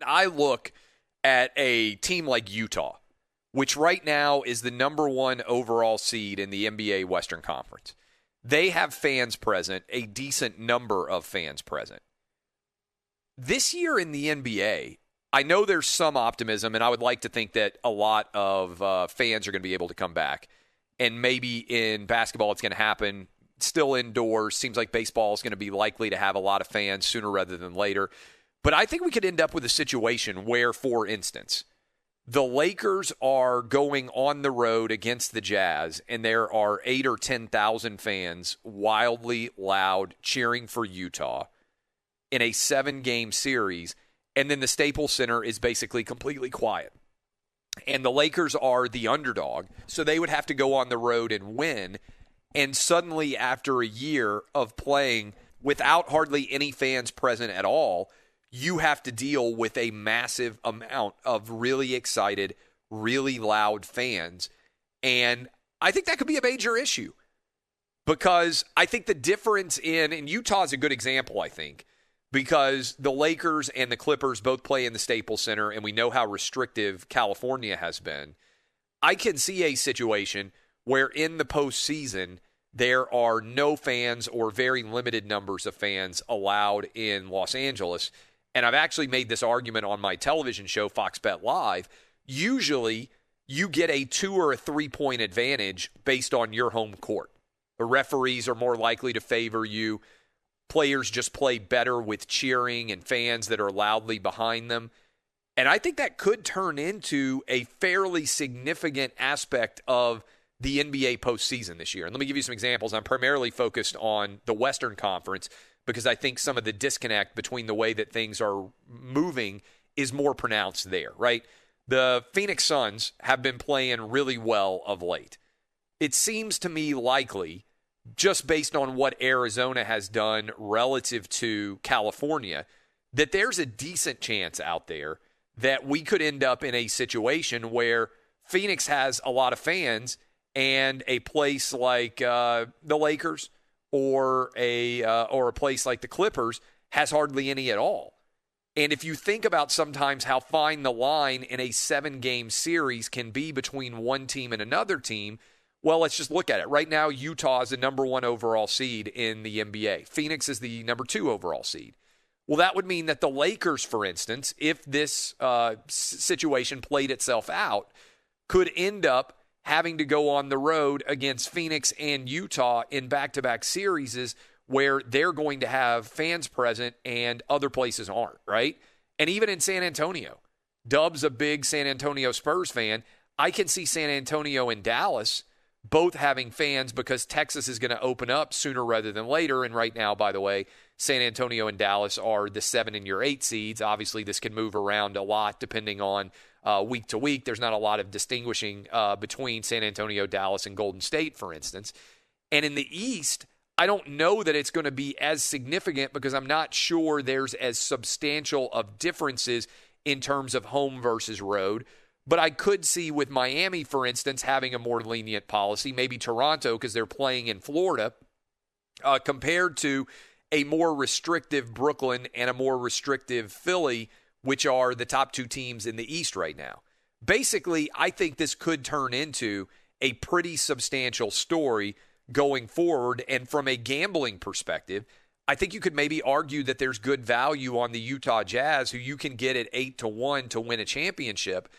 I look at a team like Utah, which right now is the number 1 overall seed in the NBA Western Conference. They have fans present, a decent number of fans present. This year in the NBA, I know there's some optimism, and I would like to think that a lot of fans are going to be able to come back. And maybe in basketball it's going to happen still indoors. Seems like baseball is going to be likely to have a lot of fans sooner rather than later. But I think we could end up with a situation where, for instance, the Lakers are going on the road against the Jazz, and there are 8,000 or 10,000 fans wildly loud cheering for Utah in a 7-game series, and then the Staples Center is basically completely quiet. And the Lakers are the underdog, so they would have to go on the road and win. And suddenly, after a year of playing without hardly any fans present at all, you have to deal with a massive amount of really excited, really loud fans. And I think that could be a major issue because I think the difference and Utah is a good example, I think, because the Lakers and the Clippers both play in the Staples Center, and we know how restrictive California has been. I can see a situation where in the postseason, there are no fans or very limited numbers of fans allowed in Los Angeles. And I've actually made this argument on my television show, Fox Bet Live. Usually, you get a 2 or a 3-point advantage based on your home court. The referees are more likely to favor you. Players just play better with cheering and fans that are loudly behind them. And I think that could turn into a fairly significant aspect of the NBA postseason this year. And let me give you some examples. I'm primarily focused on the Western Conference because I think some of the disconnect between the way that things are moving is more pronounced there, right? The Phoenix Suns have been playing really well of late. It seems to me likely, just based on what Arizona has done relative to California, that there's a decent chance out there that we could end up in a situation where Phoenix has a lot of fans and a place like the Lakers or a place like the Clippers has hardly any at all. And if you think about sometimes how fine the line in a 7-game series can be between one team and another team, well, let's just look at it. Right now, Utah is the number 1 overall seed in the NBA. Phoenix is the number 2 overall seed. Well, that would mean that the Lakers, for instance, if this situation played itself out, could end up having to go on the road against Phoenix and Utah in back-to-back series where they're going to have fans present and other places aren't, right? And even in San Antonio, Dub's a big San Antonio Spurs fan. I can see San Antonio and Dallas both having fans because Texas is going to open up sooner rather than later. And right now, by the way, San Antonio and Dallas are the 7 and your 8 seeds. Obviously, this can move around a lot depending on week to week. There's not a lot of distinguishing between San Antonio, Dallas, and Golden State, for instance. And in the East, I don't know that it's going to be as significant because I'm not sure there's as substantial of differences in terms of home versus road. But I could see with Miami, for instance, having a more lenient policy, maybe Toronto because they're playing in Florida, compared to a more restrictive Brooklyn and a more restrictive Philly, which are the top 2 teams in the East right now. Basically, I think this could turn into a pretty substantial story going forward. And from a gambling perspective, I think you could maybe argue that there's good value on the Utah Jazz, who you can get at 8-1 to win a championship,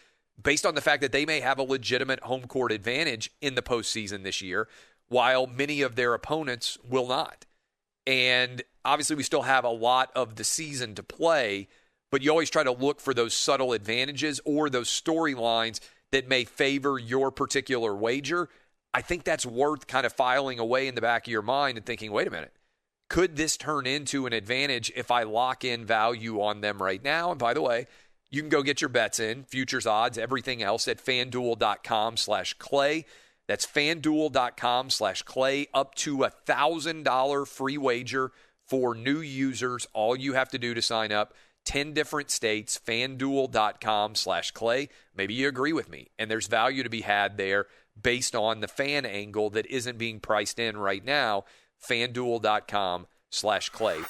based on the fact that they may have a legitimate home court advantage in the postseason this year, while many of their opponents will not. And obviously we still have a lot of the season to play, but you always try to look for those subtle advantages or those storylines that may favor your particular wager. I think that's worth kind of filing away in the back of your mind and thinking, wait a minute, could this turn into an advantage if I lock in value on them right now? And by the way, you can go get your bets in, futures, odds, everything else at FanDuel.com/Clay. That's FanDuel.com/Clay, up to $1,000 free wager for new users. All you have to do to sign up, 10 different states, FanDuel.com/Clay. Maybe you agree with me, and there's value to be had there based on the fan angle that isn't being priced in right now, FanDuel.com/Clay.